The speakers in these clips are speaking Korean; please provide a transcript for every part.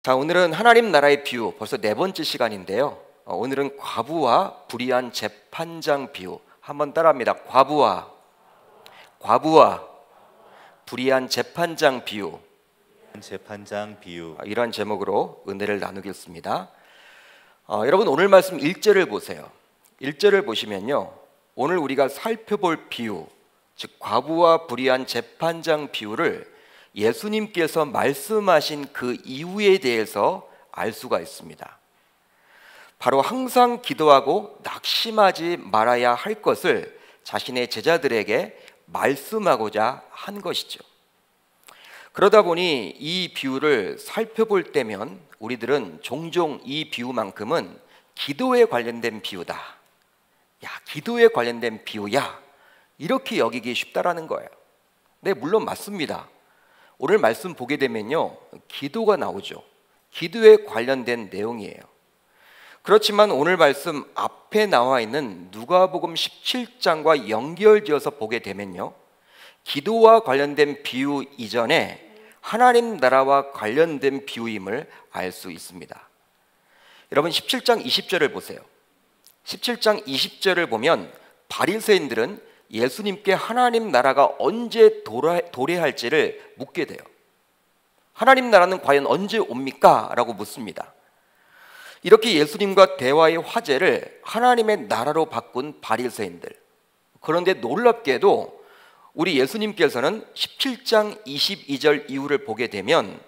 자, 오늘은 하나님 나라의 비유, 벌써 네 번째 시간인데요. 오늘은 과부와 불의한 재판장 비유. 한번 따라합니다. 과부와 불의한 재판장 비유. 이런 제목으로 은혜를 나누겠습니다. 여러분, 오늘 말씀 1절을 보세요. 1절을 보시면요, 오늘 우리가 살펴볼 비유, 즉 과부와 불의한 재판장 비유를 예수님께서 말씀하신 그 이유에 대해서 알 수가 있습니다. 바로 항상 기도하고 낙심하지 말아야 할 것을 자신의 제자들에게 말씀하고자 한 것이죠. 그러다 보니 이 비유를 살펴볼 때면 우리들은 종종 이 비유만큼은 기도에 관련된 비유다, 야, 기도에 관련된 비유야, 이렇게 여기기 쉽다라는 거예요. 네, 물론 맞습니다. 오늘 말씀 보게 되면요, 기도가 나오죠. 기도에 관련된 내용이에요. 그렇지만 오늘 말씀 앞에 나와 있는 누가복음 17장과 연결지어서 보게 되면요, 기도와 관련된 비유 이전에 하나님 나라와 관련된 비유임을 알 수 있습니다. 여러분, 17장 20절을 보세요. 17장 20절을 보면 바리새인들은 예수님께 하나님 나라가 언제 도래할지를 묻게 돼요. 하나님 나라는 과연 언제 옵니까? 라고 묻습니다. 이렇게 예수님과 대화의 화제를 하나님의 나라로 바꾼 바리새인들. 그런데 놀랍게도 우리 예수님께서는 17장 22절 이후를 보게 되면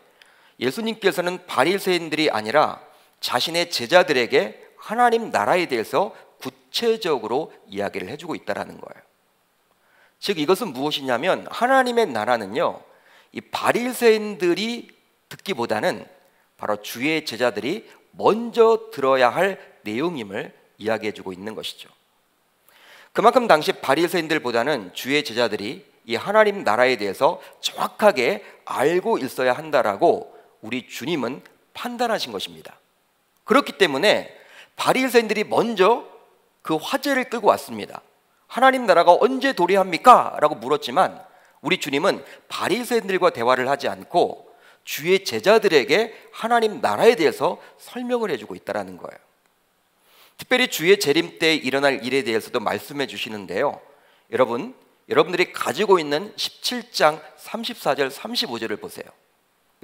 예수님께서는 바리새인들이 아니라 자신의 제자들에게 하나님 나라에 대해서 구체적으로 이야기를 해주고 있다는 거예요. 즉, 이것은 무엇이냐면 하나님의 나라는요, 이 바리새인들이 듣기보다는 바로 주의 제자들이 먼저 들어야 할 내용임을 이야기해주고 있는 것이죠. 그만큼 당시 바리새인들보다는 주의 제자들이 이 하나님 나라에 대해서 정확하게 알고 있어야 한다라고 우리 주님은 판단하신 것입니다. 그렇기 때문에 바리새인들이 먼저 그 화제를 끌고 왔습니다. 하나님 나라가 언제 도래합니까? 라고 물었지만 우리 주님은 바리새인들과 대화를 하지 않고 주의 제자들에게 하나님 나라에 대해서 설명을 해주고 있다는 거예요. 특별히 주의 재림 때 일어날 일에 대해서도 말씀해 주시는데요, 여러분들이 가지고 있는 17장 34절 35절을 보세요.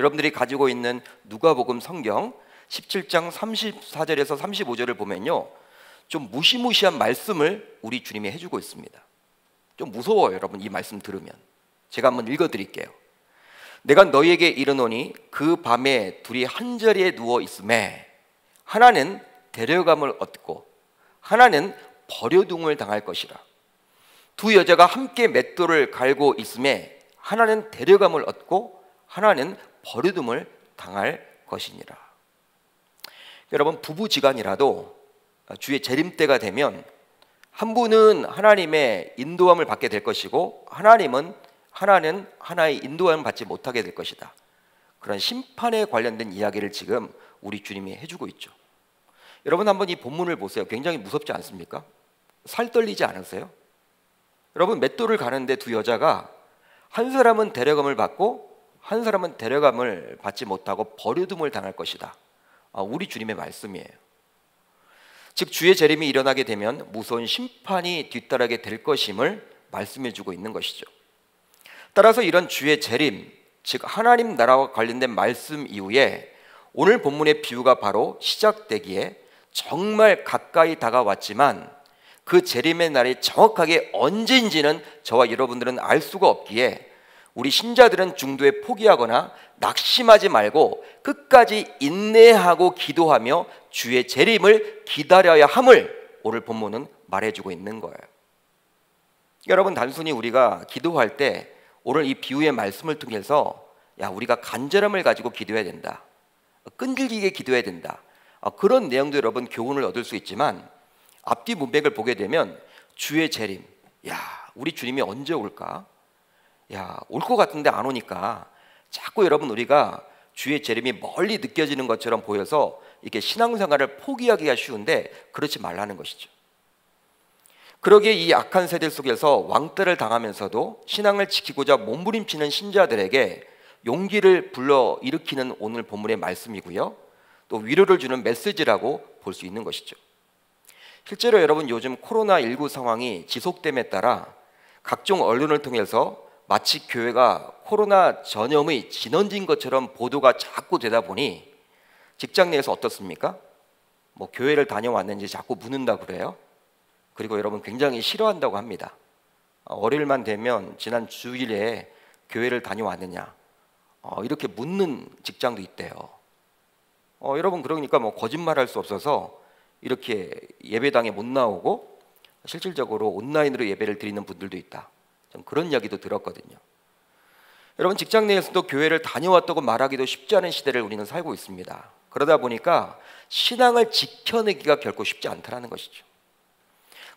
여러분들이 가지고 있는 누가복음 성경 17장 34절에서 35절을 보면요, 좀 무시무시한 말씀을 우리 주님이 해주고 있습니다. 좀 무서워요, 여러분. 이 말씀 들으면. 제가 한번 읽어드릴게요. 내가 너희에게 이르노니 그 밤에 둘이 한 자리에 누워 있음에 하나는 데려감을 얻고 하나는 버려둠을 당할 것이라. 두 여자가 함께 맷돌을 갈고 있음에 하나는 데려감을 얻고 하나는 버려둠을 당할 것이니라. 여러분, 부부지간이라도 주의 재림 때가 되면 한 분은 하나님의 인도함을 받게 될 것이고 하나는 하나의 인도함을 받지 못하게 될 것이다. 그런 심판에 관련된 이야기를 지금 우리 주님이 해주고 있죠. 여러분, 한번 이 본문을 보세요. 굉장히 무섭지 않습니까? 살 떨리지 않으세요? 여러분, 맷돌을 가는데 두 여자가 한 사람은 데려감을 받고 한 사람은 데려감을 받지 못하고 버려둠을 당할 것이다. 우리 주님의 말씀이에요. 즉, 주의 재림이 일어나게 되면 무서운 심판이 뒤따르게 될 것임을 말씀해 주고 있는 것이죠. 따라서 이런 주의 재림, 즉 하나님 나라와 관련된 말씀 이후에 오늘 본문의 비유가 바로 시작되기에 정말 가까이 다가왔지만 그 재림의 날이 정확하게 언제인지는 저와 여러분들은 알 수가 없기에 우리 신자들은 중도에 포기하거나 낙심하지 말고 끝까지 인내하고 기도하며 주의 재림을 기다려야 함을 오늘 본문은 말해주고 있는 거예요. 여러분, 단순히 우리가 기도할 때 오늘 이 비유의 말씀을 통해서 우리가 간절함을 가지고 기도해야 된다, 끈질기게 기도해야 된다, 그런 내용도 여러분 교훈을 얻을 수 있지만 앞뒤 문맥을 보게 되면 주의 재림, 우리 주님이 언제 올까? 올 것 같은데 안 오니까 자꾸 여러분 우리가 주의 재림이 멀리 느껴지는 것처럼 보여서 이렇게 신앙생활을 포기하기가 쉬운데 그렇지 말라는 것이죠. 그러기에 이 악한 세대 속에서 왕따를 당하면서도 신앙을 지키고자 몸부림치는 신자들에게 용기를 불러 일으키는 오늘 본문의 말씀이고요. 또 위로를 주는 메시지라고 볼 수 있는 것이죠. 실제로 여러분 요즘 코로나19 상황이 지속됨에 따라 각종 언론을 통해서 마치 교회가 코로나 전염의 진원지인 것처럼 보도가 자꾸 되다 보니 직장 내에서 어떻습니까? 뭐 교회를 다녀왔는지 자꾸 묻는다 그래요. 그리고 여러분 굉장히 싫어한다고 합니다. 월요일만 되면 지난 주일에 교회를 다녀왔느냐 이렇게 묻는 직장도 있대요. 여러분 그러니까 뭐 거짓말할 수 없어서 이렇게 예배당에 못 나오고 실질적으로 온라인으로 예배를 드리는 분들도 있다. 좀 그런 이야기도 들었거든요. 여러분 직장 내에서도 교회를 다녀왔다고 말하기도 쉽지 않은 시대를 우리는 살고 있습니다. 그러다 보니까 신앙을 지켜내기가 결코 쉽지 않다는 것이죠.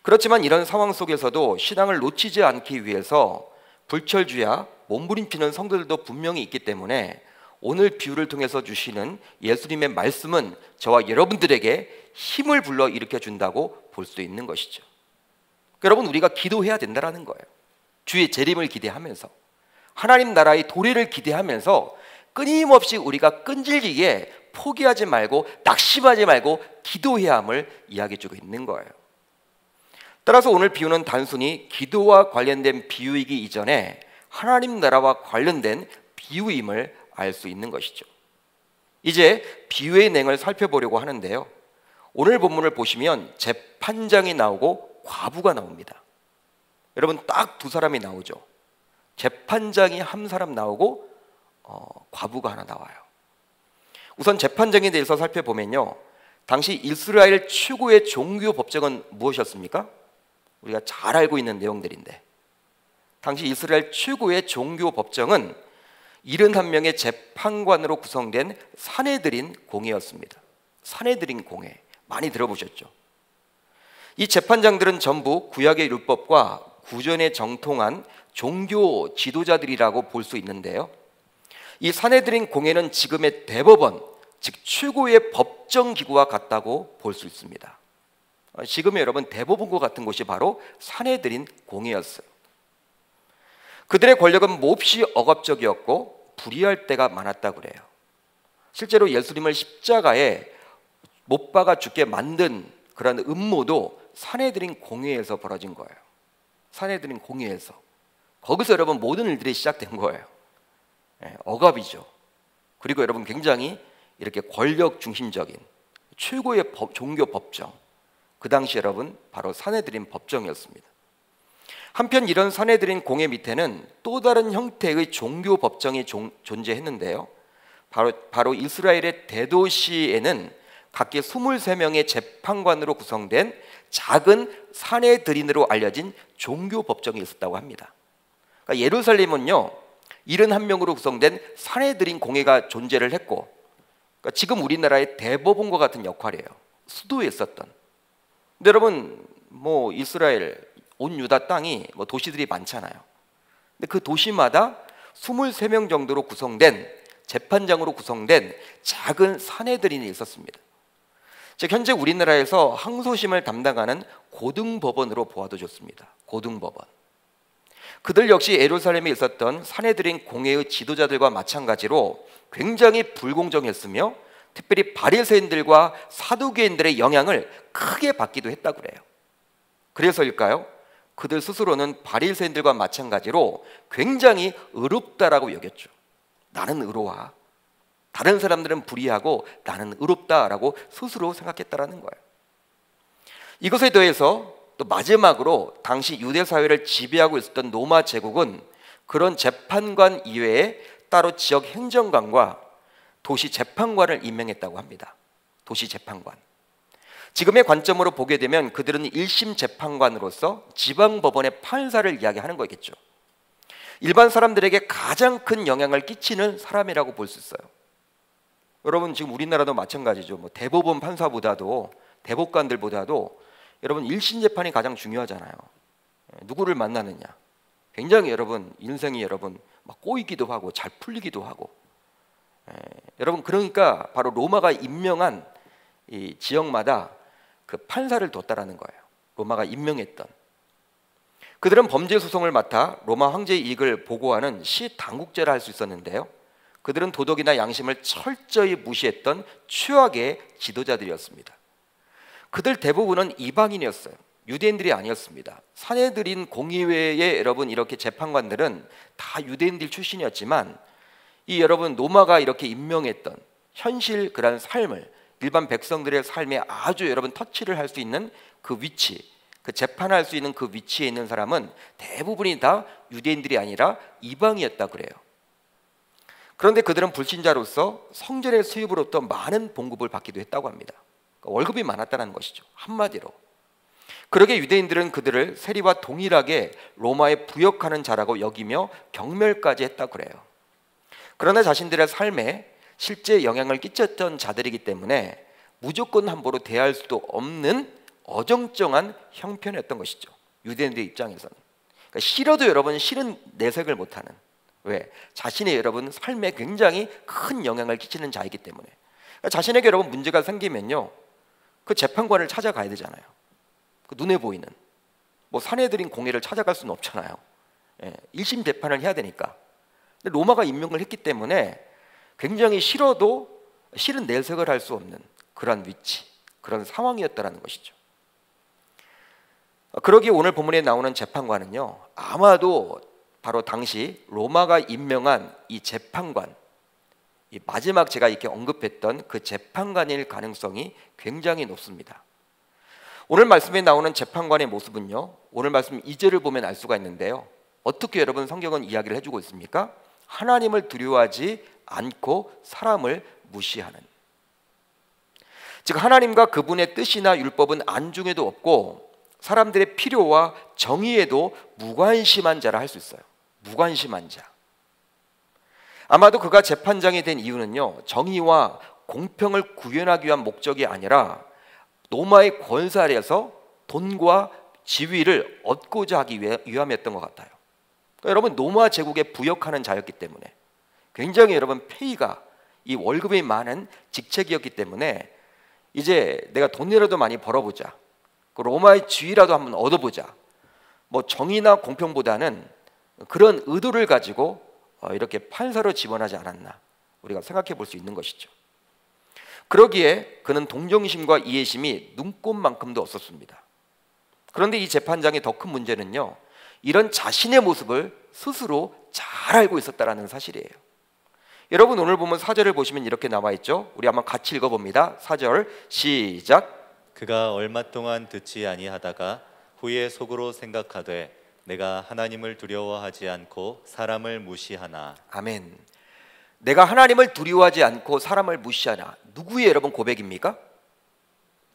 그렇지만 이런 상황 속에서도 신앙을 놓치지 않기 위해서 불철주야 몸부림치는 성도들도 분명히 있기 때문에 오늘 비유를 통해서 주시는 예수님의 말씀은 저와 여러분들에게 힘을 불러 일으켜 준다고 볼 수 있는 것이죠. 여러분 우리가 기도해야 된다는 거예요. 주의 재림을 기대하면서 하나님 나라의 도래를 기대하면서 끊임없이 우리가 끈질기게 포기하지 말고 낙심하지 말고 기도해야 함을 이야기해 주고 있는 거예요. 따라서 오늘 비유는 단순히 기도와 관련된 비유이기 이전에 하나님 나라와 관련된 비유임을 알 수 있는 것이죠. 이제 비유의 내용을 살펴보려고 하는데요. 오늘 본문을 보시면 재판장이 나오고 과부가 나옵니다. 여러분 딱 두 사람이 나오죠. 재판장이 한 사람 나오고 과부가 하나 나와요. 우선 재판장에 대해서 살펴보면요. 당시 이스라엘 최고의 종교 법정은 무엇이었습니까? 우리가 잘 알고 있는 내용들인데 당시 이스라엘 최고의 종교 법정은 71명의 재판관으로 구성된 산헤드린 공회였습니다. 산헤드린 공회 많이 들어보셨죠? 이 재판장들은 전부 구약의 율법과 구전에 정통한 종교 지도자들이라고 볼 수 있는데요. 이 산헤드린 공회는 지금의 대법원, 즉 최고의 법정기구와 같다고 볼 수 있습니다. 지금의 여러분 대법원과 같은 곳이 바로 산헤드린 공회였어요. 그들의 권력은 몹시 억압적이었고 불의할 때가 많았다고 그래요. 실제로 예수님을 십자가에 못 박아 죽게 만든 그런 음모도 산헤드린 공회에서 벌어진 거예요. 산헤드린 공회에서. 거기서 여러분 모든 일들이 시작된 거예요. 억압이죠. 그리고 여러분 굉장히 이렇게 권력 중심적인 최고의 종교 법정, 그 당시 여러분 바로 산헤드린 법정이었습니다. 한편 이런 산헤드린 공회 밑에는 또 다른 형태의 종교 법정이 존재했는데요. 바로 이스라엘의 대도시에는 각기 23명의 재판관으로 구성된 작은 산헤드린으로 알려진 종교 법정이 있었다고 합니다. 그러니까 예루살렘은요 71명으로 구성된 산헤드린 공회가 존재를 했고, 그러니까 지금 우리나라의 대법원과 같은 역할이에요. 수도에 있었던. 근데 여러분 뭐 이스라엘 온 유다 땅이 뭐 도시들이 많잖아요. 근데 그 도시마다 23명 정도로 구성된 재판장으로 구성된 작은 산헤드린이 있었습니다. 즉 현재 우리나라에서 항소심을 담당하는 고등법원으로 보아도 좋습니다. 고등법원. 그들 역시 예루살렘에 있었던 산헤드린 공회의 지도자들과 마찬가지로 굉장히 불공정했으며 특별히 바리새인들과 사두개인들의 영향을 크게 받기도 했다고 그래요. 그래서일까요? 그들 스스로는 바리새인들과 마찬가지로 굉장히 의롭다라고 여겼죠. 나는 의로워. 다른 사람들은 불의하고 나는 의롭다라고 스스로 생각했다라는 거예요. 이것에 더해서 또 마지막으로 당시 유대 사회를 지배하고 있었던 로마 제국은 그런 재판관 이외에 따로 지역 행정관과 도시 재판관을 임명했다고 합니다. 도시 재판관. 지금의 관점으로 보게 되면 그들은 1심 재판관으로서 지방법원의 판사를 이야기하는 거겠죠. 일반 사람들에게 가장 큰 영향을 끼치는 사람이라고 볼 수 있어요. 여러분 지금 우리나라도 마찬가지죠. 뭐 대법원 판사보다도 대법관들보다도 여러분 1심 재판이 가장 중요하잖아요. 누구를 만나느냐. 굉장히 여러분 인생이 여러분 막 꼬이기도 하고 잘 풀리기도 하고. 여러분 그러니까 바로 로마가 임명한 이 지역마다 그 판사를 뒀다라는 거예요. 로마가 임명했던. 그들은 범죄 소송을 맡아 로마 황제의 이익을 보고하는 시당국제를 할 수 있었는데요. 그들은 도덕이나 양심을 철저히 무시했던 최악의 지도자들이었습니다. 그들 대부분은 이방인이었어요. 유대인들이 아니었습니다. 사내들인 공의회의 여러분 이렇게 재판관들은 다 유대인들 출신이었지만 이 여러분 로마가 이렇게 임명했던 현실 그런 삶을 일반 백성들의 삶에 아주 여러분 터치를 할 수 있는 그 위치, 그 재판할 수 있는 그 위치에 있는 사람은 대부분이 다 유대인들이 아니라 이방이었다 그래요. 그런데 그들은 불신자로서 성전의 수입으로부터 많은 봉급을 받기도 했다고 합니다. 그러니까 월급이 많았다는 것이죠. 한마디로. 그러게 유대인들은 그들을 세리와 동일하게 로마에 부역하는 자라고 여기며 경멸까지 했다 그래요. 그러나 자신들의 삶에 실제 영향을 끼쳤던 자들이기 때문에 무조건 함부로 대할 수도 없는 어정쩡한 형편이었던 것이죠. 유대인들의 입장에서는. 그러니까 싫어도 여러분 싫은 내색을 못하는, 왜? 자신의 여러분 삶에 굉장히 큰 영향을 끼치는 자이기 때문에. 그러니까 자신에게 여러분 문제가 생기면요, 그 재판관을 찾아가야 되잖아요. 그 눈에 보이는 뭐 사내들인 공회를 찾아갈 수는 없잖아요. 1심 재판을 해야 되니까. 근데 로마가 임명을 했기 때문에 굉장히 싫어도 싫은 내색을 할 수 없는 그런 위치, 그런 상황이었다라는 것이죠. 그러기에 오늘 본문에 나오는 재판관은요, 아마도 바로 당시 로마가 임명한 이 재판관, 이 마지막 제가 이렇게 언급했던 그 재판관일 가능성이 굉장히 높습니다. 오늘 말씀에 나오는 재판관의 모습은요, 오늘 말씀 2절을 보면 알 수가 있는데요, 어떻게 여러분 성경은 이야기를 해주고 있습니까? 하나님을 두려워하지 않고 사람을 무시하는, 즉 하나님과 그분의 뜻이나 율법은 안중에도 없고 사람들의 필요와 정의에도 무관심한 자라 할 수 있어요. 무관심한 자. 아마도 그가 재판장이 된 이유는요, 정의와 공평을 구현하기 위한 목적이 아니라 로마의 권세 아래에서 돈과 지위를 얻고자 하기 위함이었던 것 같아요. 그러니까 여러분 로마 제국에 부역하는 자였기 때문에 굉장히 여러분 페이가, 이 월급이 많은 직책이었기 때문에 이제 내가 돈이라도 많이 벌어보자, 그 로마의 지위라도 한번 얻어보자, 뭐 정의나 공평보다는 그런 의도를 가지고 이렇게 판사로 지원하지 않았나 우리가 생각해 볼 수 있는 것이죠. 그러기에 그는 동정심과 이해심이 눈꼽만큼도 없었습니다. 그런데 이 재판장의 더 큰 문제는요, 이런 자신의 모습을 스스로 잘 알고 있었다는 사실이에요. 여러분 오늘 보면 4절을 보시면 이렇게 나와 있죠. 우리 한번 같이 읽어봅니다. 4절 시작. 그가 얼마 동안 듣지 아니하다가 후에 속으로 생각하되 내가 하나님을 두려워하지 않고 사람을 무시하나. 아멘. 내가 하나님을 두려워하지 않고 사람을 무시하나. 누구의 여러분 고백입니까?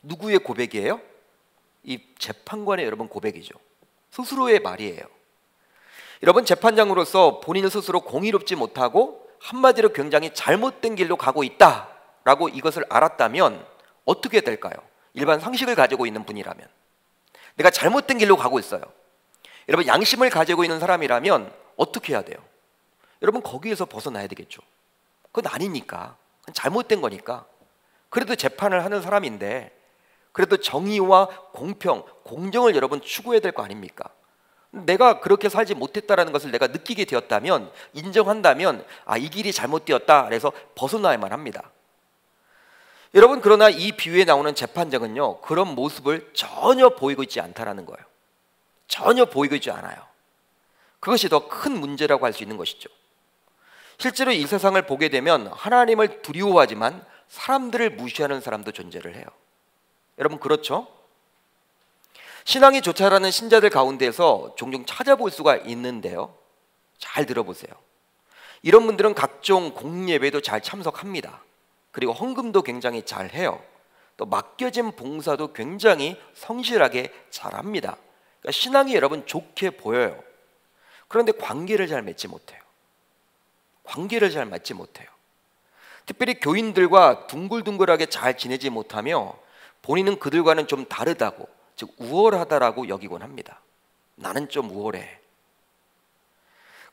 누구의 고백이에요? 이 재판관의 여러분 고백이죠. 스스로의 말이에요. 여러분 재판장으로서 본인 스스로 공의롭지 못하고 한마디로 굉장히 잘못된 길로 가고 있다라고 이것을 알았다면 어떻게 될까요? 일반 상식을 가지고 있는 분이라면, 내가 잘못된 길로 가고 있어요. 여러분 양심을 가지고 있는 사람이라면 어떻게 해야 돼요? 여러분 거기에서 벗어나야 되겠죠. 그건 아니니까, 그건 잘못된 거니까. 그래도 재판을 하는 사람인데 그래도 정의와 공평, 공정을 여러분 추구해야 될 거 아닙니까? 내가 그렇게 살지 못했다라는 것을 내가 느끼게 되었다면, 인정한다면 이 길이 잘못되었다 그래서 벗어나야만 합니다. 여러분 그러나 이 비유에 나오는 재판장은요, 그런 모습을 전혀 보이고 있지 않다라는 거예요. 전혀 보이고 있지 않아요. 그것이 더 큰 문제라고 할 수 있는 것이죠. 실제로 이 세상을 보게 되면 하나님을 두려워하지만 사람들을 무시하는 사람도 존재를 해요. 여러분 그렇죠? 신앙이 좋다라는 신자들 가운데서 종종 찾아볼 수가 있는데요, 잘 들어보세요. 이런 분들은 각종 공예배도 잘 참석합니다. 그리고 헌금도 굉장히 잘 해요. 또 맡겨진 봉사도 굉장히 성실하게 잘합니다. 그러니까 신앙이 여러분 좋게 보여요. 그런데 관계를 잘 맺지 못해요. 관계를 잘 맺지 못해요. 특별히 교인들과 둥글둥글하게 잘 지내지 못하며 본인은 그들과는 좀 다르다고, 즉 우월하다라고 여기곤 합니다. 나는 좀 우월해.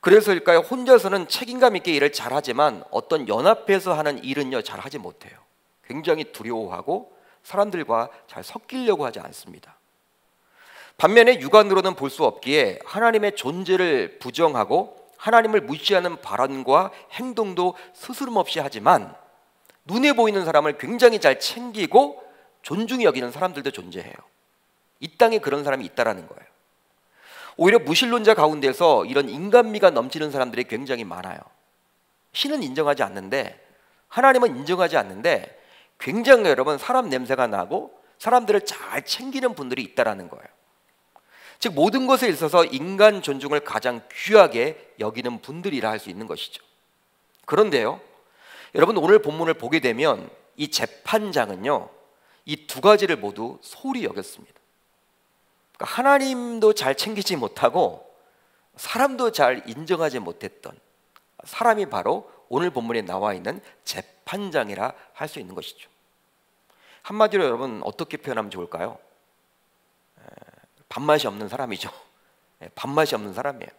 그래서일까요? 혼자서는 책임감 있게 일을 잘하지만 어떤 연합해서 하는 일은요 잘하지 못해요. 굉장히 두려워하고 사람들과 잘 섞이려고 하지 않습니다. 반면에 육안으로는 볼 수 없기에 하나님의 존재를 부정하고 하나님을 무시하는 발언과 행동도 스스럼없이 하지만 눈에 보이는 사람을 굉장히 잘 챙기고 존중히 여기는 사람들도 존재해요. 이 땅에 그런 사람이 있다라는 거예요. 오히려 무신론자 가운데서 이런 인간미가 넘치는 사람들이 굉장히 많아요. 신은 인정하지 않는데, 하나님은 인정하지 않는데 굉장히 여러분 사람 냄새가 나고 사람들을 잘 챙기는 분들이 있다라는 거예요. 즉 모든 것에 있어서 인간 존중을 가장 귀하게 여기는 분들이라 할 수 있는 것이죠. 그런데요, 여러분 오늘 본문을 보게 되면 이 재판장은요, 이 두 가지를 모두 소홀히 여겼습니다. 그러니까 하나님도 잘 챙기지 못하고 사람도 잘 인정하지 못했던 사람이 바로 오늘 본문에 나와 있는 재판장이라 할 수 있는 것이죠. 한마디로 여러분 어떻게 표현하면 좋을까요? 밥맛이 없는 사람이죠. 밥맛이 없는 사람이에요.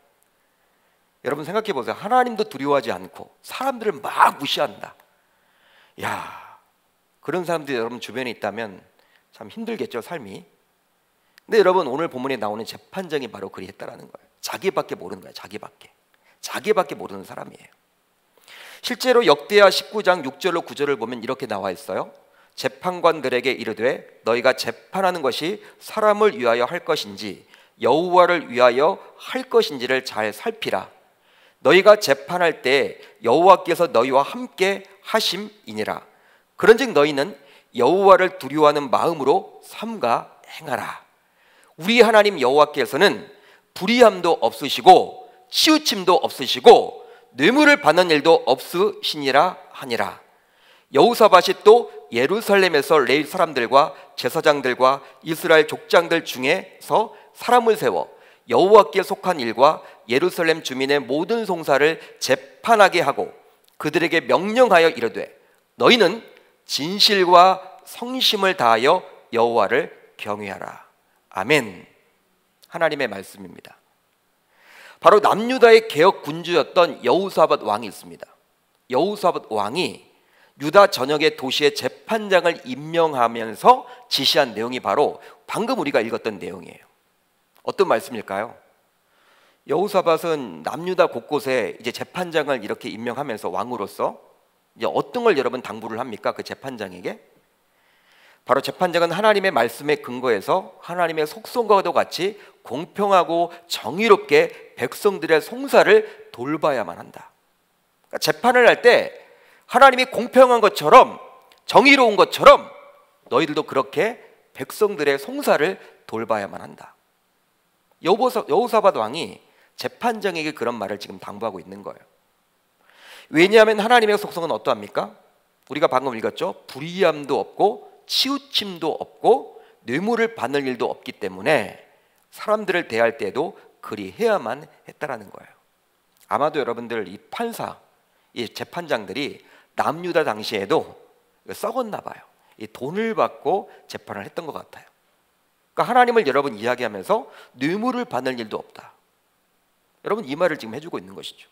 여러분 생각해 보세요. 하나님도 두려워하지 않고 사람들을 막 무시한다. 야, 그런 사람들이 여러분 주변에 있다면 참 힘들겠죠, 삶이. 근데 여러분 오늘 본문에 나오는 재판장이 바로 그리했다라는 거예요. 자기밖에 모르는 거예요. 자기밖에 모르는 사람이에요. 실제로 역대하 19장 6절로 9절을 보면 이렇게 나와 있어요. 재판관들에게 이르되 너희가 재판하는 것이 사람을 위하여 할 것인지 여호와를 위하여 할 것인지를 잘 살피라. 너희가 재판할 때 여호와께서 너희와 함께 하심이니라. 그런즉 너희는 여호와를 두려워하는 마음으로 삼가 행하라. 우리 하나님 여호와께서는 불의함도 없으시고 치우침도 없으시고 뇌물을 받는 일도 없으시니라 하니라. 여호사밧이 또 예루살렘에서 레위 사람들과 제사장들과 이스라엘 족장들 중에서 사람을 세워 여호와께 속한 일과 예루살렘 주민의 모든 송사를 재판하게 하고 그들에게 명령하여 이르되 너희는 진실과 성심을 다하여 여호와를 경외하라. 아멘. 하나님의 말씀입니다. 바로 남유다의 개혁 군주였던 여호사밧 왕이 있습니다. 여호사밧 왕이 유다 전역의 도시의 재판장을 임명하면서 지시한 내용이 바로 방금 우리가 읽었던 내용이에요. 어떤 말씀일까요? 여호사밧은 남유다 곳곳에 이제 재판장을 이렇게 임명하면서 왕으로서 이제 어떤 걸 여러분 당부를 합니까? 그 재판장에게 바로 재판장은 하나님의 말씀에 근거해서 하나님의 속성과도 같이 공평하고 정의롭게 백성들의 송사를 돌봐야만 한다. 그러니까 재판을 할 때 하나님이 공평한 것처럼 정의로운 것처럼 너희들도 그렇게 백성들의 송사를 돌봐야만 한다. 여호사밧 왕이 재판장에게 그런 말을 지금 당부하고 있는 거예요. 왜냐하면 하나님의 속성은 어떠합니까? 우리가 방금 읽었죠. 불의함도 없고 치우침도 없고 뇌물을 받는 일도 없기 때문에 사람들을 대할 때도 그리 해야만 했다라는 거예요. 아마도 여러분들 이 판사, 이 재판장들이 남유다 당시에도 썩었나 봐요. 이 돈을 받고 재판을 했던 것 같아요. 그러니까 하나님을 여러분 이야기하면서 뇌물을 받는 일도 없다. 여러분 이 말을 지금 해주고 있는 것이죠.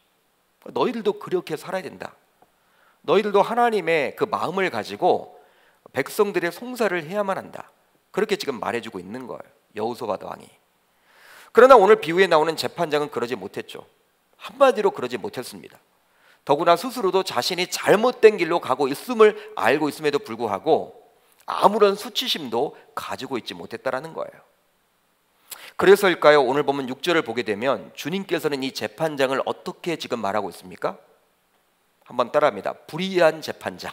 너희들도 그렇게 살아야 된다. 너희들도 하나님의 그 마음을 가지고 백성들의 송사를 해야만 한다. 그렇게 지금 말해주고 있는 거예요. 여호사밧 왕이. 그러나 오늘 비유에 나오는 재판장은 그러지 못했죠. 한마디로 그러지 못했습니다. 더구나 스스로도 자신이 잘못된 길로 가고 있음을 알고 있음에도 불구하고 아무런 수치심도 가지고 있지 못했다라는 거예요. 그래서일까요? 오늘 보면 6절을 보게 되면 주님께서는 이 재판장을 어떻게 지금 말하고 있습니까? 한번 따라합니다. 불의한 재판장.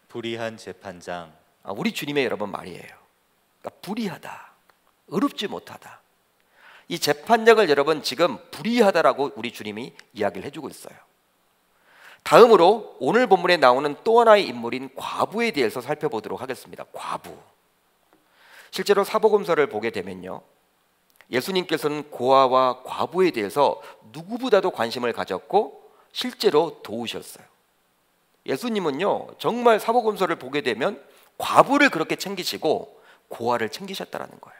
불의한 재판장. 우리 주님의 여러분 말이에요. 그러니까 불의하다, 의롭지 못하다. 이 재판장을 여러분 지금 불의하다라고 우리 주님이 이야기를 해주고 있어요. 다음으로 오늘 본문에 나오는 또 하나의 인물인 과부에 대해서 살펴보도록 하겠습니다. 과부. 실제로 사복음서를 보게 되면요, 예수님께서는 고아와 과부에 대해서 누구보다도 관심을 가졌고 실제로 도우셨어요. 예수님은요 정말 사복음서를 보게 되면 과부를 그렇게 챙기시고 고아를 챙기셨다라는 거예요.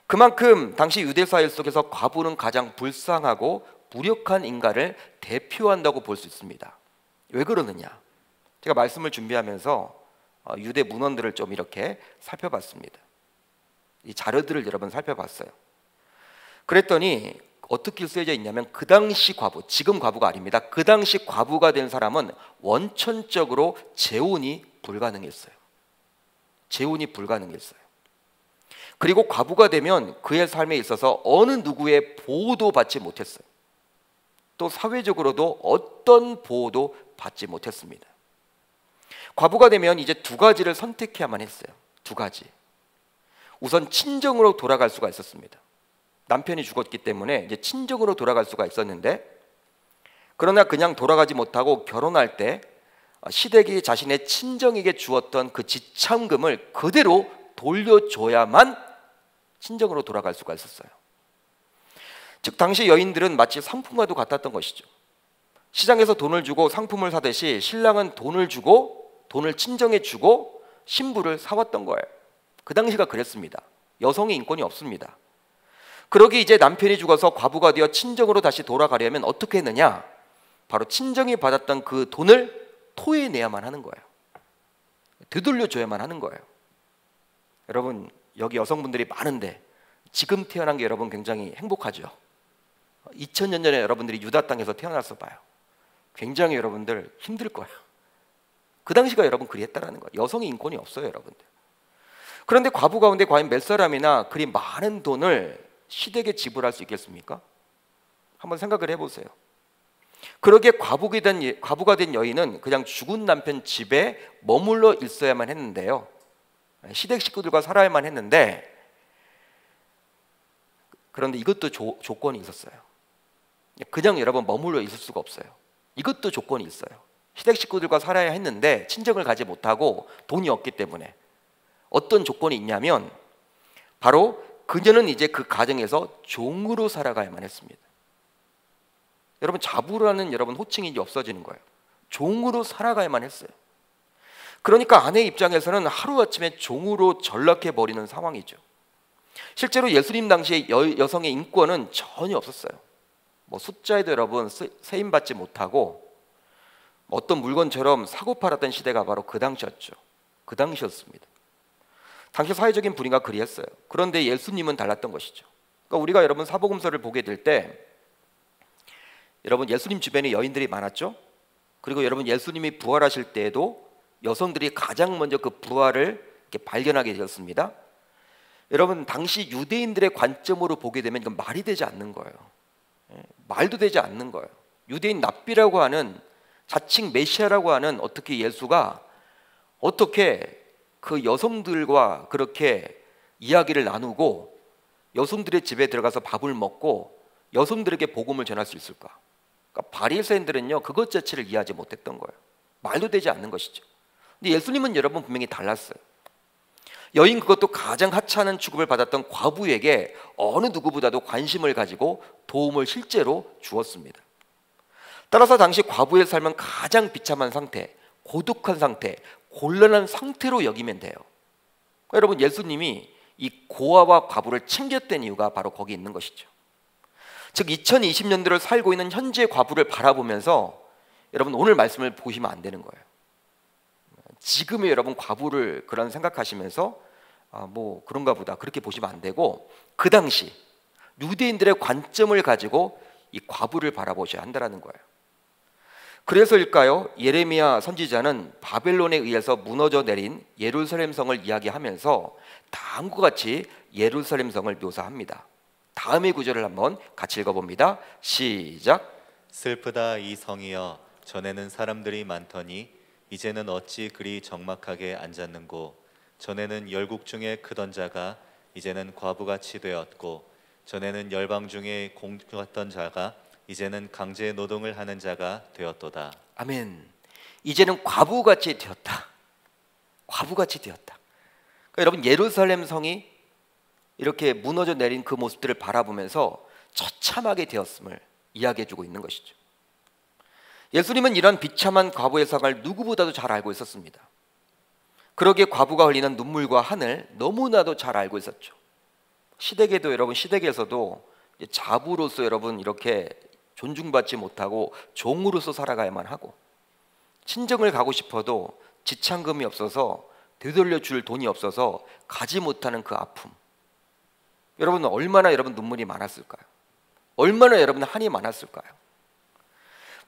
그만큼 당시 유대사회 속에서 과부는 가장 불쌍하고 무력한 인간을 대표한다고 볼 수 있습니다. 왜 그러느냐? 제가 말씀을 준비하면서 유대 문헌들을 좀 이렇게 살펴봤습니다. 이 자료들을 여러분 살펴봤어요. 그랬더니 어떻게 쓰여져 있냐면 그 당시 과부, 지금 과부가 아닙니다. 그 당시 과부가 된 사람은 원천적으로 재혼이 불가능했어요. 재혼이 불가능했어요. 그리고 과부가 되면 그의 삶에 있어서 어느 누구의 보호도 받지 못했어요. 또 사회적으로도 어떤 보호도 받지 못했습니다. 과부가 되면 이제 두 가지를 선택해야만 했어요. 두 가지. 우선 친정으로 돌아갈 수가 있었습니다. 남편이 죽었기 때문에 이제 친정으로 돌아갈 수가 있었는데, 그러나 그냥 돌아가지 못하고 결혼할 때 시댁이 자신의 친정에게 주었던 그 지참금을 그대로 돌려줘야만 친정으로 돌아갈 수가 있었어요. 즉 당시 여인들은 마치 상품과도 같았던 것이죠. 시장에서 돈을 주고 상품을 사듯이 신랑은 돈을 주고 돈을 친정에 주고 신부를 사왔던 거예요. 그 당시가 그랬습니다. 여성의 인권이 없습니다. 그러기 이제 남편이 죽어서 과부가 되어 친정으로 다시 돌아가려면 어떻게 했느냐? 바로 친정이 받았던 그 돈을 토해내야만 하는 거예요. 되돌려줘야만 하는 거예요. 여러분, 여기 여성분들이 많은데 지금 태어난 게 여러분 굉장히 행복하죠. 2000년 전에 여러분들이 유다 땅에서 태어나서 봐요. 굉장히 여러분들 힘들 거예요. 그 당시가 여러분 그리했다라는 거예요. 여성의 인권이 없어요, 여러분들. 그런데 과부 가운데 과연 몇 사람이나 그리 많은 돈을 시댁에 지불할 수 있겠습니까? 한번 생각을 해보세요. 그러기에 과부가 된 여인은 그냥 죽은 남편 집에 머물러 있어야만 했는데요. 시댁 식구들과 살아야만 했는데, 그런데 이것도 조건이 있었어요. 그냥 여러분 머물러 있을 수가 없어요. 이것도 조건이 있어요. 시댁 식구들과 살아야 했는데 친정을 가지 못하고 돈이 없기 때문에 어떤 조건이 있냐면, 바로 그녀는 이제 그 가정에서 종으로 살아가야만 했습니다. 여러분, 자부라는 여러분 호칭이 이제 없어지는 거예요. 종으로 살아가야만 했어요. 그러니까 아내 입장에서는 하루아침에 종으로 전락해버리는 상황이죠. 실제로 예수님 당시에 여성의 인권은 전혀 없었어요. 뭐 숫자에도 여러분 세임받지 못하고 어떤 물건처럼 사고 팔았던 시대가 바로 그 당시였죠. 그 당시였습니다. 당시 사회적인 분위기가 그리했어요. 그런데 예수님은 달랐던 것이죠. 그러니까 우리가 여러분 사복음서를 보게 될 때 여러분 예수님 주변에 여인들이 많았죠. 그리고 여러분 예수님이 부활하실 때에도 여성들이 가장 먼저 그 부활을 이렇게 발견하게 되었습니다. 여러분 당시 유대인들의 관점으로 보게 되면 이건 말이 되지 않는 거예요. 말도 되지 않는 거예요. 유대인 랍비라고 하는 자칭 메시아라고 하는 어떻게 예수가 어떻게 그 여성들과 그렇게 이야기를 나누고 여성들의 집에 들어가서 밥을 먹고 여성들에게 복음을 전할 수 있을까? 그러니까 바리새인들은요 그것 자체를 이해하지 못했던 거예요. 말도 되지 않는 것이죠. 근데 예수님은 여러분 분명히 달랐어요. 여인, 그것도 가장 하찮은 취급을 받았던 과부에게 어느 누구보다도 관심을 가지고 도움을 실제로 주었습니다. 따라서 당시 과부의 삶은 가장 비참한 상태, 고독한 상태, 곤란한 상태로 여기면 돼요. 그러니까 여러분 예수님이 이 고아와 과부를 챙겼던 이유가 바로 거기 있는 것이죠. 즉 2020년대를 살고 있는 현재 과부를 바라보면서 여러분 오늘 말씀을 보시면 안 되는 거예요. 지금의 여러분 과부를 그런 생각하시면서 뭐 그런가 보다 그렇게 보시면 안 되고, 그 당시 유대인들의 관점을 가지고 이 과부를 바라보셔야 한다는 거예요. 그래서일까요? 예레미야 선지자는 바벨론에 의해서 무너져 내린 예루살렘 성을 이야기하면서 다음과 같이 예루살렘 성을 묘사합니다. 다음의 구절을 한번 같이 읽어봅니다. 시작. 슬프다 이 성이여, 전에는 사람들이 많더니 이제는 어찌 그리 적막하게 앉았는고. 전에는 열국 중에 크던 자가 이제는 과부같이 되었고, 전에는 열방 중에 공주같던 자가 이제는 강제 노동을 하는 자가 되었도다. 아멘. 이제는 과부같이 되었다. 과부같이 되었다. 그러니까 여러분 예루살렘 성이 이렇게 무너져 내린 그 모습들을 바라보면서 처참하게 되었음을 이야기해주고 있는 것이죠. 예수님은 이런 비참한 과부의 상을 누구보다도 잘 알고 있었습니다. 그러기에 과부가 흘리는 눈물과 한을 너무나도 잘 알고 있었죠. 시댁에도 여러분 시댁에서도 자부로서 여러분 이렇게 존중받지 못하고 종으로서 살아가야만 하고, 친정을 가고 싶어도 지참금이 없어서 되돌려 줄 돈이 없어서 가지 못하는 그 아픔, 여러분 얼마나 여러분 눈물이 많았을까요? 얼마나 여러분 한이 많았을까요?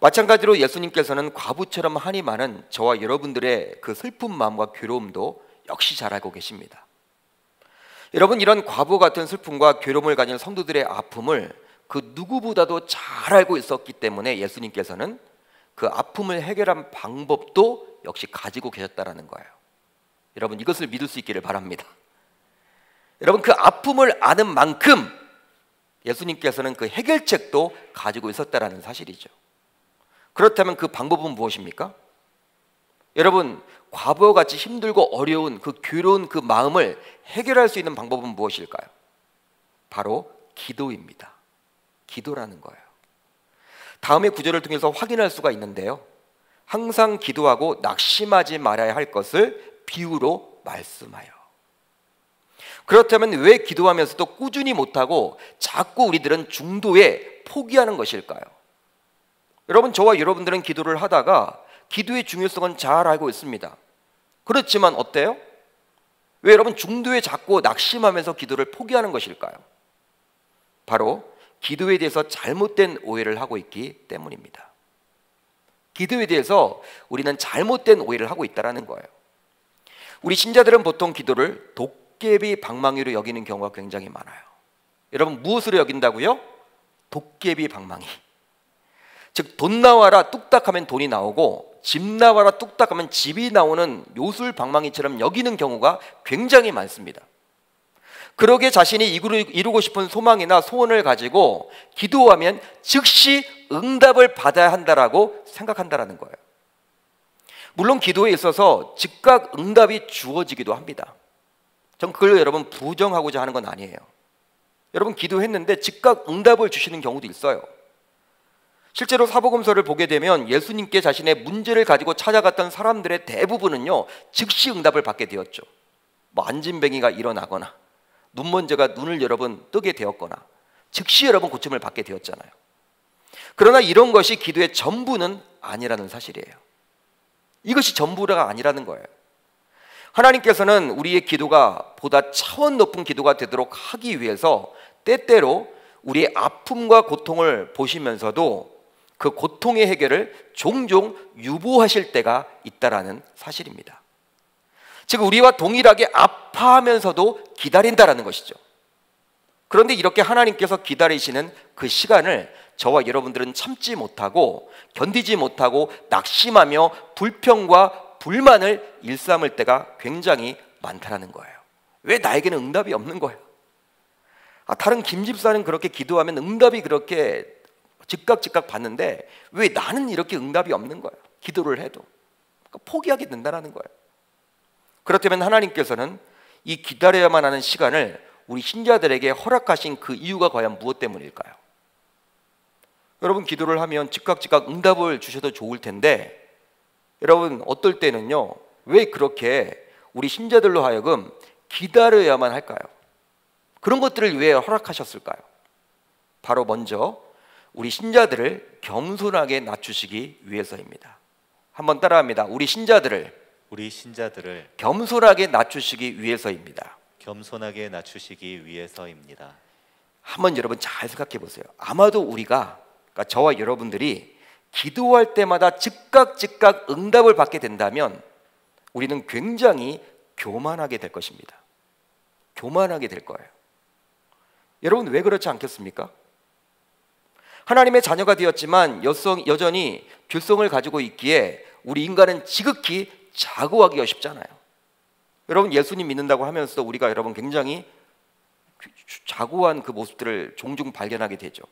마찬가지로 예수님께서는 과부처럼 한이 많은 저와 여러분들의 그 슬픈 마음과 괴로움도 역시 잘 알고 계십니다. 여러분, 이런 과부 같은 슬픔과 괴로움을 가진 성도들의 아픔을 그 누구보다도 잘 알고 있었기 때문에 예수님께서는 그 아픔을 해결한 방법도 역시 가지고 계셨다는 거예요. 여러분, 이것을 믿을 수 있기를 바랍니다. 여러분, 그 아픔을 아는 만큼 예수님께서는 그 해결책도 가지고 있었다는 사실이죠. 그렇다면 그 방법은 무엇입니까? 여러분, 과부와 같이 힘들고 어려운 그 괴로운 그 마음을 해결할 수 있는 방법은 무엇일까요? 바로 기도입니다. 기도라는 거예요. 다음의 구절을 통해서 확인할 수가 있는데요, 항상 기도하고 낙심하지 말아야 할 것을 비유로 말씀하여. 그렇다면 왜 기도하면서도 꾸준히 못하고 자꾸 우리들은 중도에 포기하는 것일까요? 여러분, 저와 여러분들은 기도를 하다가 기도의 중요성은 잘 알고 있습니다. 그렇지만 어때요? 왜 여러분 중도에 자꾸 낙심하면서 기도를 포기하는 것일까요? 바로 기도에 대해서 잘못된 오해를 하고 있기 때문입니다. 기도에 대해서 우리는 잘못된 오해를 하고 있다는 거예요. 우리 신자들은 보통 기도를 도깨비 방망이로 여기는 경우가 굉장히 많아요. 여러분, 무엇으로 여긴다고요? 도깨비 방망이. 즉, 돈 나와라 뚝딱 하면 돈이 나오고 집 나와라 뚝딱 하면 집이 나오는 요술 방망이처럼 여기는 경우가 굉장히 많습니다. 그러기에 자신이 이루고 싶은 소망이나 소원을 가지고 기도하면 즉시 응답을 받아야 한다라고 생각한다는 거예요. 물론 기도에 있어서 즉각 응답이 주어지기도 합니다. 전 그걸 여러분 부정하고자 하는 건 아니에요. 여러분, 기도했는데 즉각 응답을 주시는 경우도 있어요. 실제로 사복음서를 보게 되면 예수님께 자신의 문제를 가지고 찾아갔던 사람들의 대부분은요, 즉시 응답을 받게 되었죠. 뭐 안진뱅이가 일어나거나 눈먼저가 눈을 여러분 뜨게 되었거나 즉시 여러분 고침을 받게 되었잖아요. 그러나 이런 것이 기도의 전부는 아니라는 사실이에요. 이것이 전부가 아니라는 거예요. 하나님께서는 우리의 기도가 보다 차원 높은 기도가 되도록 하기 위해서 때때로 우리의 아픔과 고통을 보시면서도 그 고통의 해결을 종종 유보하실 때가 있다라는 사실입니다. 즉, 우리와 동일하게 아파하면서도 기다린다라는 것이죠. 그런데 이렇게 하나님께서 기다리시는 그 시간을 저와 여러분들은 참지 못하고 견디지 못하고 낙심하며 불평과 불만을 일삼을 때가 굉장히 많다라는 거예요. 왜 나에게는 응답이 없는 거예요? 다른 김 집사는 그렇게 기도하면 응답이 그렇게 즉각 받는데 왜 나는 이렇게 응답이 없는 거예요? 기도를 해도. 그러니까 포기하게 된다는 거예요. 그렇다면 하나님께서는 이 기다려야만 하는 시간을 우리 신자들에게 허락하신 그 이유가 과연 무엇 때문일까요? 여러분, 기도를 하면 즉각 응답을 주셔도 좋을 텐데 여러분, 어떨 때는요, 왜 그렇게 우리 신자들로 하여금 기다려야만 할까요? 그런 것들을 왜 허락하셨을까요? 바로 먼저 우리 신자들을 겸손하게 낮추시기 위해서입니다. 한번 따라합니다. 우리 신자들을 겸손하게 낮추시기 위해서입니다. 겸손하게 낮추시기 위해서입니다. 한번 여러분 잘 생각해 보세요. 아마도 우리가, 그러니까 저와 여러분들이 기도할 때마다 즉각 응답을 받게 된다면 우리는 굉장히 교만하게 될 것입니다. 교만하게 될 거예요. 여러분, 왜 그렇지 않겠습니까? 하나님의 자녀가 되었지만 여전히 죄성을 가지고 있기에 우리 인간은 지극히 자고하기가 쉽잖아요. 여러분, 예수님 믿는다고 하면서도 우리가 여러분 굉장히 자고한 그 모습들을 종종 발견하게 되죠.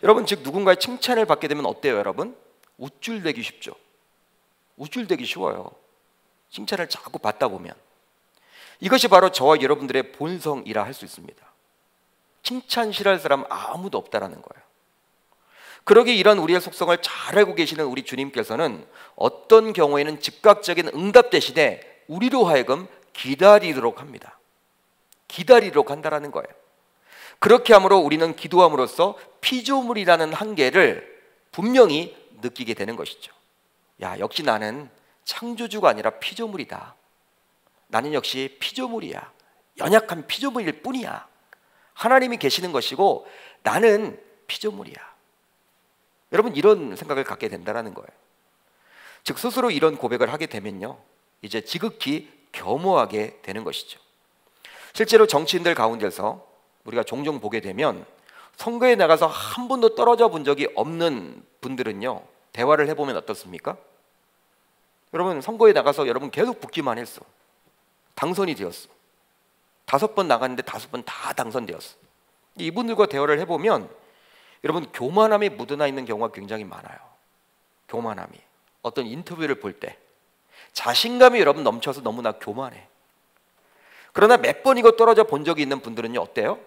여러분, 즉 누군가의 칭찬을 받게 되면 어때요, 여러분? 우쭐대기 쉽죠. 우쭐대기 쉬워요. 칭찬을 자꾸 받다 보면. 이것이 바로 저와 여러분들의 본성이라 할 수 있습니다. 칭찬 싫어할 사람 아무도 없다라는 거예요. 그러기에 이런 우리의 속성을 잘 알고 계시는 우리 주님께서는 어떤 경우에는 즉각적인 응답 대신에 우리로 하여금 기다리도록 합니다. 기다리도록 한다라는 거예요. 그렇게 함으로 우리는 기도함으로써 피조물이라는 한계를 분명히 느끼게 되는 것이죠. 야, 역시 나는 창조주가 아니라 피조물이다. 나는 역시 피조물이야. 연약한 피조물일 뿐이야. 하나님이 계시는 것이고 나는 피조물이야. 여러분, 이런 생각을 갖게 된다는 거예요. 즉 스스로 이런 고백을 하게 되면요, 이제 지극히 겸허하게 되는 것이죠. 실제로 정치인들 가운데서 우리가 종종 보게 되면 선거에 나가서 한 번도 떨어져 본 적이 없는 분들은요, 대화를 해보면 어떻습니까? 여러분, 선거에 나가서 여러분 계속 붙기만 했어. 당선이 되었어. 5번 나갔는데 5번 다 당선되었어. 이분들과 대화를 해보면 여러분, 교만함이 묻어나 있는 경우가 굉장히 많아요. 교만함이. 어떤 인터뷰를 볼 때 자신감이 여러분 넘쳐서 너무나 교만해. 그러나 몇 번이고 떨어져 본 적이 있는 분들은요, 어때요?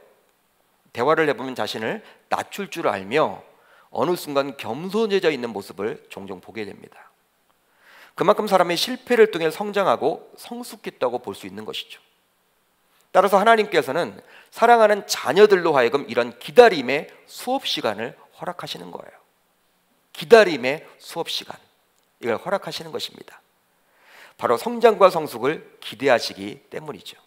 대화를 해보면 자신을 낮출 줄 알며 어느 순간 겸손해져 있는 모습을 종종 보게 됩니다. 그만큼 사람의 실패를 통해 성장하고 성숙했다고 볼 수 있는 것이죠. 따라서 하나님께서는 사랑하는 자녀들로 하여금 이런 기다림의 수업 시간을 허락하시는 거예요. 기다림의 수업 시간, 이걸 허락하시는 것입니다. 바로 성장과 성숙을 기대하시기 때문이죠.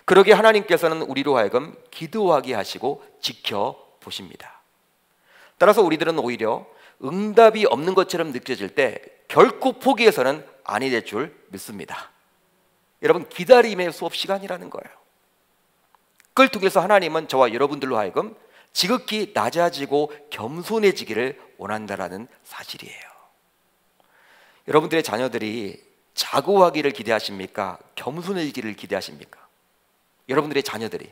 그러기에 하나님께서는 우리로 하여금 기도하게 하시고 지켜보십니다. 따라서 우리들은 오히려 응답이 없는 것처럼 느껴질 때 결코 포기해서는 아니 될 줄 믿습니다. 여러분, 기다림의 수업 시간이라는 거예요. 그걸 통해서 하나님은 저와 여러분들로 하여금 지극히 낮아지고 겸손해지기를 원한다라는 사실이에요. 여러분들의 자녀들이 자고하기를 기대하십니까? 겸손해지기를 기대하십니까? 여러분들의 자녀들이,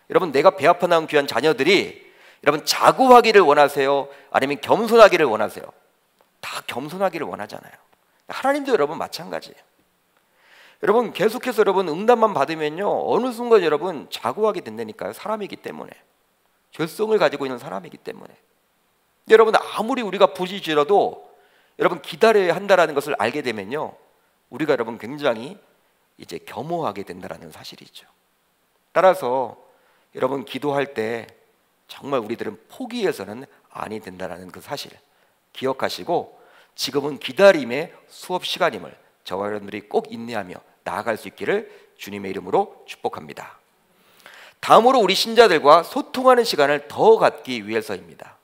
여러분, 내가 배 아파 낳은 귀한 자녀들이 여러분 자고하기를 원하세요? 아니면 겸손하기를 원하세요? 다 겸손하기를 원하잖아요. 하나님도 여러분 마찬가지예요. 여러분, 계속해서 여러분 응답만 받으면요, 어느 순간 여러분 자고하게 된다니까요. 사람이기 때문에, 죄성을 가지고 있는 사람이기 때문에. 여러분, 아무리 우리가 부지지라도 여러분 기다려야 한다라는 것을 알게 되면요, 우리가 여러분 굉장히 이제 겸허하게 된다라는 사실이죠. 따라서 여러분 기도할 때 정말 우리들은 포기해서는 아니 된다라는 그 사실 기억하시고, 지금은 기다림의 수업 시간임을 저와 여러분들이 꼭 인내하며 나아갈 수 있기를 주님의 이름으로 축복합니다. 다음으로 우리 신자들과 소통하는 시간을 더 갖기 위해서입니다.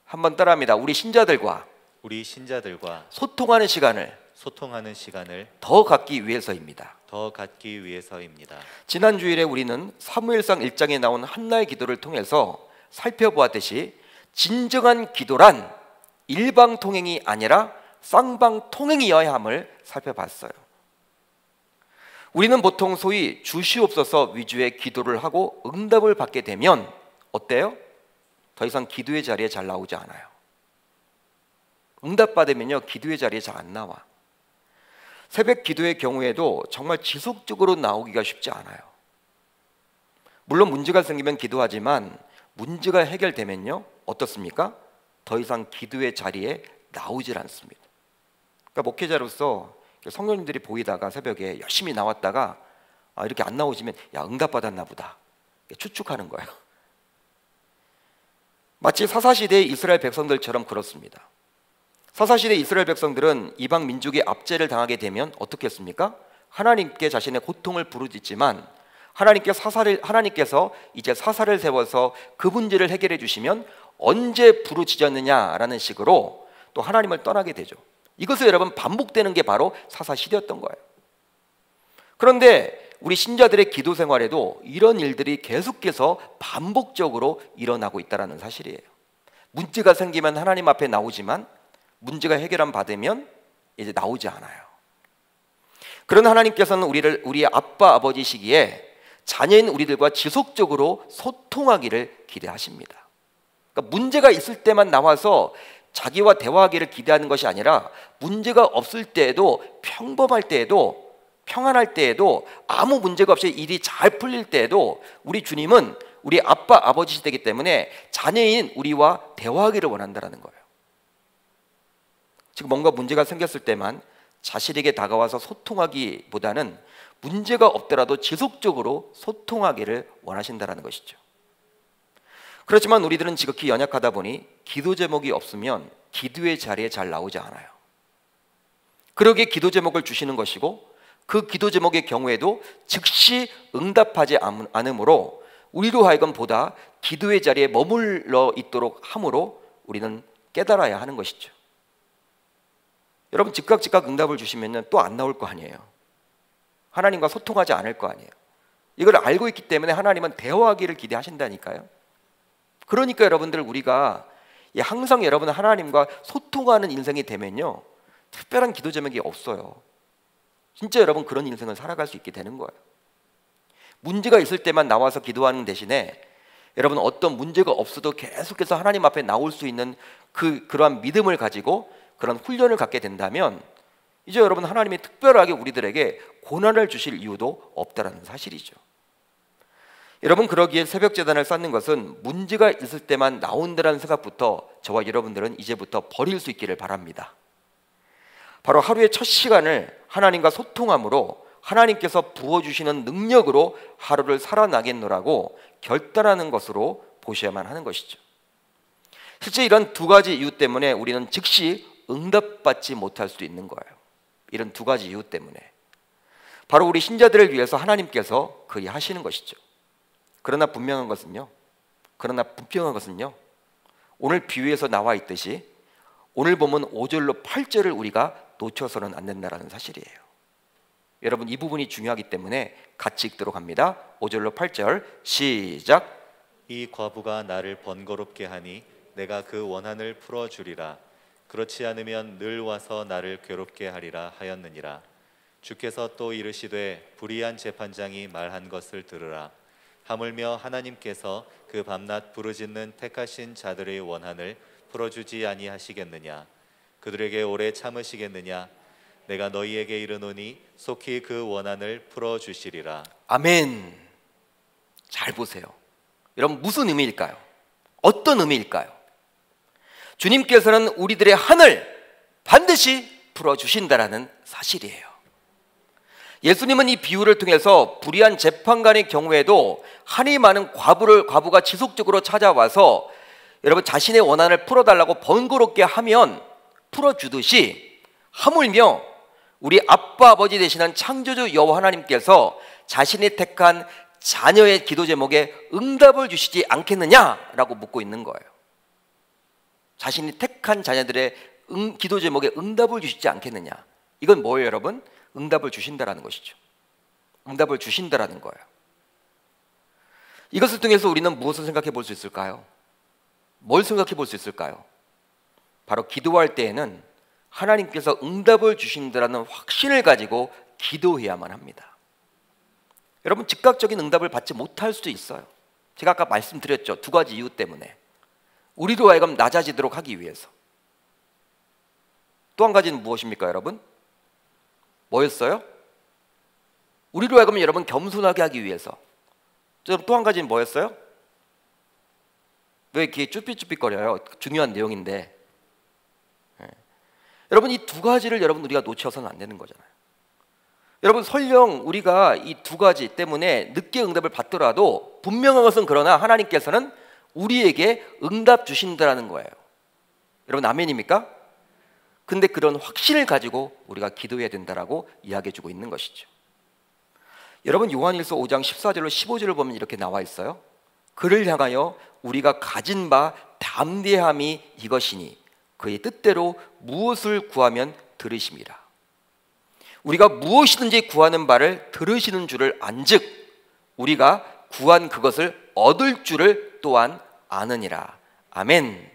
한번 따라합니다. 우리 신자들과 소통하는 시간을 더 갖기 위해서입니다. 지난 주일에 우리는 사무엘상 1장에 나온 한나의 기도를 통해서 살펴보았듯이 진정한 기도란 일방통행이 아니라 쌍방통행이어야 함을 살펴봤어요. 우리는 보통 소위 주시옵소서 위주의 기도를 하고 응답을 받게 되면 어때요? 더 이상 기도의 자리에 잘 나오지 않아요. 응답 받으면요, 기도의 자리에 잘 안 나와. 새벽 기도의 경우에도 정말 지속적으로 나오기가 쉽지 않아요. 물론 문제가 생기면 기도하지만 문제가 해결되면요, 어떻습니까? 더 이상 기도의 자리에 나오질 않습니다. 그러니까 목회자로서 성도님들이 보이다가 새벽에 열심히 나왔다가 이렇게 안 나오시면 야, 응답받았나 보다 추측하는 거예요. 마치 사사시대의 이스라엘 백성들처럼 그렇습니다. 사사시대 이스라엘 백성들은 이방 민족의 압제를 당하게 되면 어떻게 했습니까? 하나님께 자신의 고통을 부르짖지만 하나님께서 이제 사사를 세워서 그 문제를 해결해 주시면 언제 부르짖었느냐라는 식으로 또 하나님을 떠나게 되죠. 이것을 여러분 반복되는 게 바로 사사시대였던 거예요. 그런데 우리 신자들의 기도 생활에도 이런 일들이 계속해서 반복적으로 일어나고 있다는 사실이에요. 문제가 생기면 하나님 앞에 나오지만 문제가 해결안 받으면 이제 나오지 않아요. 그런 하나님께서는 우리의 아빠 아버지시기에 자녀인 우리들과 지속적으로 소통하기를 기대하십니다. 그러니까 문제가 있을 때만 나와서 자기와 대화하기를 기대하는 것이 아니라 문제가 없을 때에도, 평범할 때에도, 평안할 때에도, 아무 문제가 없이 일이 잘 풀릴 때에도 우리 주님은 우리 아빠 아버지시되기 때문에 자녀인 우리와 대화하기를 원한다는 거예요. 즉 뭔가 문제가 생겼을 때만 자신에게 다가와서 소통하기보다는 문제가 없더라도 지속적으로 소통하기를 원하신다는 것이죠. 그렇지만 우리들은 지극히 연약하다 보니 기도 제목이 없으면 기도의 자리에 잘 나오지 않아요. 그러기에 기도 제목을 주시는 것이고 그 기도 제목의 경우에도 즉시 응답하지 않으므로 우리로 하여금 보다 기도의 자리에 머물러 있도록 함으로 우리는 깨달아야 하는 것이죠. 여러분 즉각 응답을 주시면 또 안 나올 거 아니에요. 하나님과 소통하지 않을 거 아니에요. 이걸 알고 있기 때문에 하나님은 대화하기를 기대하신다니까요. 그러니까 여러분들 우리가 항상 여러분 하나님과 소통하는 인생이 되면요, 특별한 기도 제목이 없어요. 진짜 여러분 그런 인생을 살아갈 수 있게 되는 거예요. 문제가 있을 때만 나와서 기도하는 대신에 여러분 어떤 문제가 없어도 계속해서 하나님 앞에 나올 수 있는 그러한 믿음을 가지고 그런 훈련을 갖게 된다면 이제 여러분 하나님이 특별하게 우리들에게 고난을 주실 이유도 없다라는 사실이죠. 여러분 그러기에 새벽제단을 쌓는 것은 문제가 있을 때만 나온다는 생각부터 저와 여러분들은 이제부터 버릴 수 있기를 바랍니다. 바로 하루의 첫 시간을 하나님과 소통함으로 하나님께서 부어주시는 능력으로 하루를 살아나겠노라고 결단하는 것으로 보셔야만 하는 것이죠. 실제 이런 두 가지 이유 때문에 우리는 즉시 응답받지 못할 수도 있는 거예요. 이런 두 가지 이유 때문에 바로 우리 신자들을 위해서 하나님께서 그리 하시는 것이죠. 그러나 분명한 것은요, 오늘 비유에서 나와 있듯이 오늘 보면 5절로 8절을 우리가 놓쳐서는 안 된다는 사실이에요. 여러분 이 부분이 중요하기 때문에 같이 읽도록 합니다. 5절로 8절 시작. 이 과부가 나를 번거롭게 하니 내가 그 원한을 풀어주리라. 그렇지 않으면 늘 와서 나를 괴롭게 하리라 하였느니라. 주께서 또 이르시되 불의한 재판장이 말한 것을 들으라. 하물며 하나님께서 그 밤낮 부르짖는 택하신 자들의 원한을 풀어주지 아니하시겠느냐. 그들에게 오래 참으시겠느냐. 내가 너희에게 이르노니 속히 그 원한을 풀어주시리라. 아멘. 잘 보세요. 여러분 무슨 의미일까요? 어떤 의미일까요? 주님께서는 우리들의 한을 반드시 풀어주신다라는 사실이에요. 예수님은 이 비유를 통해서 불의한 재판관의 경우에도 한이 많은 과부가 지속적으로 찾아와서 여러분 자신의 원한을 풀어달라고 번거롭게 하면 풀어주듯이 하물며 우리 아빠 아버지 되시는 창조주 여호와 하나님께서 자신이 택한 자녀의 기도 제목에 응답을 주시지 않겠느냐라고 묻고 있는 거예요. 자신이 택한 자녀들의 기도 제목에 응답을 주시지 않겠느냐. 이건 뭐예요 여러분? 응답을 주신다라는 것이죠. 응답을 주신다라는 거예요. 이것을 통해서 우리는 무엇을 생각해 볼 수 있을까요? 뭘 생각해 볼 수 있을까요? 바로 기도할 때에는 하나님께서 응답을 주신다라는 확신을 가지고 기도해야만 합니다. 여러분 즉각적인 응답을 받지 못할 수도 있어요. 제가 아까 말씀드렸죠. 두 가지 이유 때문에. 우리로 하여금 낮아지도록 하기 위해서. 또 한 가지는 무엇입니까 여러분? 뭐였어요? 우리로 하여금 여러분 겸손하게 하기 위해서. 또 한 가지는 뭐였어요? 왜 이렇게 쭈삣쭈삣거려요? 중요한 내용인데. 여러분 이 두 가지를 여러분 우리가 놓쳐서는 안 되는 거잖아요. 여러분 설령 우리가 이 두 가지 때문에 늦게 응답을 받더라도 분명한 것은 그러나 하나님께서는 우리에게 응답 주신다라는 거예요. 여러분 아멘입니까? 근데 그런 확신을 가지고 우리가 기도해야 된다라고 이야기해 주고 있는 것이죠. 여러분 요한일서 5장 14절로 15절을 보면 이렇게 나와 있어요. 그를 향하여 우리가 가진 바 담대함이 이것이니 그의 뜻대로 무엇을 구하면 들으심이라. 우리가 무엇이든지 구하는 바를 들으시는 줄을 안즉 우리가 구한 그것을 얻을 줄을 또한 아느니라. 아멘.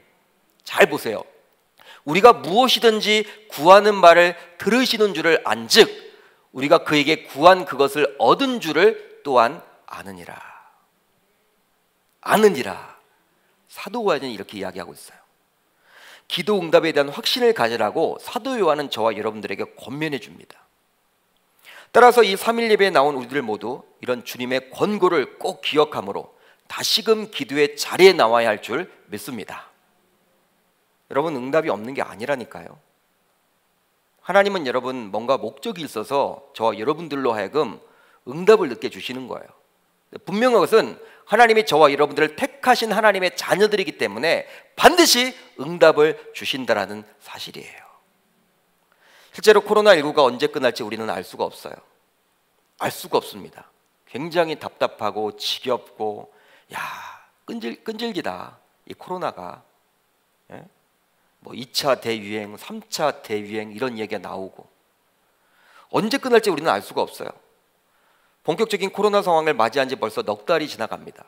잘 보세요. 우리가 무엇이든지 구하는 바를 들으시는 줄을 안즉 우리가 그에게 구한 그것을 얻은 줄을 또한 아느니라. 아느니라. 사도 요한은 이렇게 이야기하고 있어요. 기도 응답에 대한 확신을 가지라고 사도 요한은 저와 여러분들에게 권면해 줍니다. 따라서 이 3일 예배에 나온 우리들 모두 이런 주님의 권고를 꼭 기억함으로 다시금 기도의 자리에 나와야 할 줄 믿습니다. 여러분 응답이 없는 게 아니라니까요. 하나님은 여러분 뭔가 목적이 있어서 저와 여러분들로 하여금 응답을 늦게 주시는 거예요. 분명한 것은 하나님이 저와 여러분들을 택하신 하나님의 자녀들이기 때문에 반드시 응답을 주신다라는 사실이에요. 실제로 코로나19가 언제 끝날지 우리는 알 수가 없어요. 알 수가 없습니다. 굉장히 답답하고 지겹고 야, 끈질기다. 이 코로나가. 예? 뭐 2차 대유행, 3차 대유행 이런 얘기가 나오고 언제 끝날지 우리는 알 수가 없어요. 본격적인 코로나 상황을 맞이한 지 벌써 넉 달이 지나갑니다.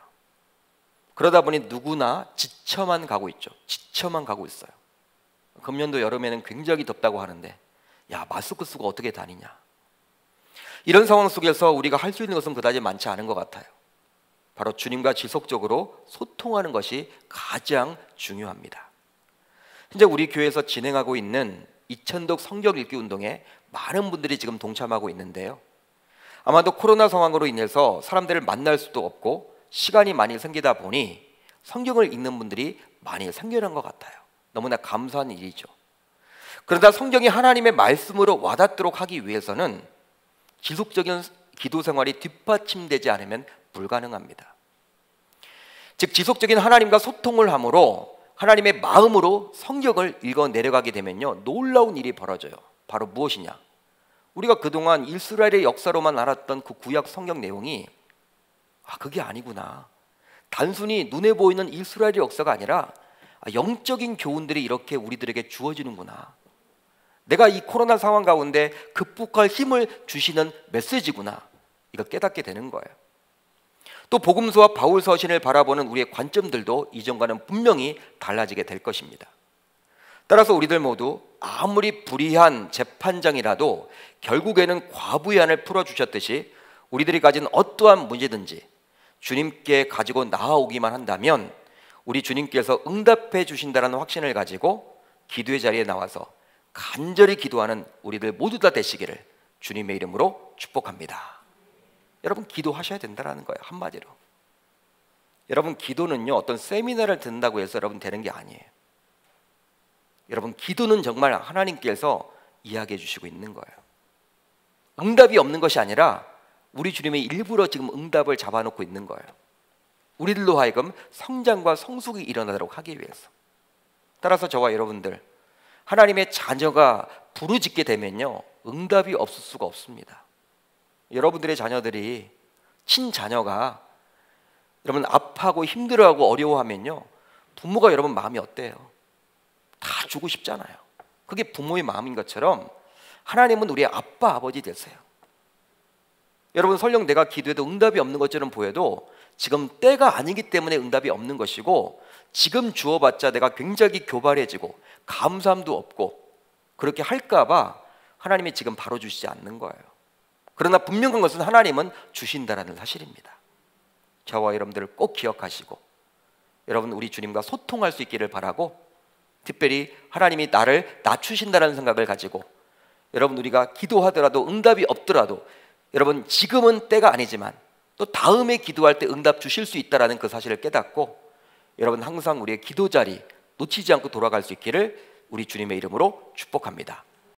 그러다 보니 누구나 지쳐만 가고 있죠. 지쳐만 가고 있어요. 금년도 여름에는 굉장히 덥다고 하는데 야, 마스크 쓰고 어떻게 다니냐. 이런 상황 속에서 우리가 할 수 있는 것은 그다지 많지 않은 것 같아요. 바로 주님과 지속적으로 소통하는 것이 가장 중요합니다. 현재 우리 교회에서 진행하고 있는 이천독 성경 읽기 운동에 많은 분들이 지금 동참하고 있는데요. 아마도 코로나 상황으로 인해서 사람들을 만날 수도 없고 시간이 많이 생기다 보니 성경을 읽는 분들이 많이 생겨난 것 같아요. 너무나 감사한 일이죠. 그러나 성경이 하나님의 말씀으로 와닿도록 하기 위해서는 지속적인 기도 생활이 뒷받침되지 않으면 불가능합니다. 즉 지속적인 하나님과 소통을 함으로 하나님의 마음으로 성경을 읽어 내려가게 되면요, 놀라운 일이 벌어져요. 바로 무엇이냐? 우리가 그동안 이스라엘의 역사로만 알았던 그 구약 성경 내용이 그게 아니구나. 단순히 눈에 보이는 이스라엘의 역사가 아니라 영적인 교훈들이 이렇게 우리들에게 주어지는구나. 내가 이 코로나 상황 가운데 극복할 힘을 주시는 메시지구나. 이걸 깨닫게 되는 거예요. 또 복음서와 바울 서신을 바라보는 우리의 관점들도 이전과는 분명히 달라지게 될 것입니다. 따라서 우리들 모두 아무리 불의한 재판장이라도 결국에는 과부의 한을 풀어주셨듯이 우리들이 가진 어떠한 문제든지 주님께 가지고 나아오기만 한다면 우리 주님께서 응답해 주신다는 확신을 가지고 기도의 자리에 나와서 간절히 기도하는 우리들 모두 다 되시기를 주님의 이름으로 축복합니다. 여러분, 기도하셔야 된다는 거예요. 한마디로. 여러분, 기도는요, 어떤 세미나를 듣는다고 해서 여러분 되는 게 아니에요. 여러분, 기도는 정말 하나님께서 이야기해 주시고 있는 거예요. 응답이 없는 것이 아니라 우리 주님이 일부러 지금 응답을 잡아놓고 있는 거예요. 우리들로 하여금 성장과 성숙이 일어나도록 하기 위해서. 따라서 저와 여러분들, 하나님의 자녀가 부르짖게 되면요, 응답이 없을 수가 없습니다. 여러분들의 자녀들이, 친자녀가 여러분 아파하고 힘들어하고 어려워하면요, 부모가 여러분 마음이 어때요? 다 주고 싶잖아요. 그게 부모의 마음인 것처럼 하나님은 우리의 아빠, 아버지 되세요. 여러분, 설령 내가 기도해도 응답이 없는 것처럼 보여도 지금 때가 아니기 때문에 응답이 없는 것이고, 지금 주어봤자 내가 굉장히 교발해지고 감사함도 없고 그렇게 할까봐 하나님이 지금 바로 주시지 않는 거예요. 그러나 분명한 것은 하나님은 주신다라는 사실입니다. 저와 여러분들을 꼭 기억하시고 여러분, 우리 주님과 소통할 수 있기를 바라고, 특별히 하나님이 나를 낮추신다는 생각을 가지고 여러분, 우리가 기도하더라도 응답이 없더라도 여러분, 지금은 때가 아니지만 또 다음에 기도할 때 응답 주실 수 있다는 그 사실을 깨닫고 여러분, 항상 우리의 기도 자리 놓치지 않고 돌아갈 수 있기를 우리 주님의 이름으로 축복합니다.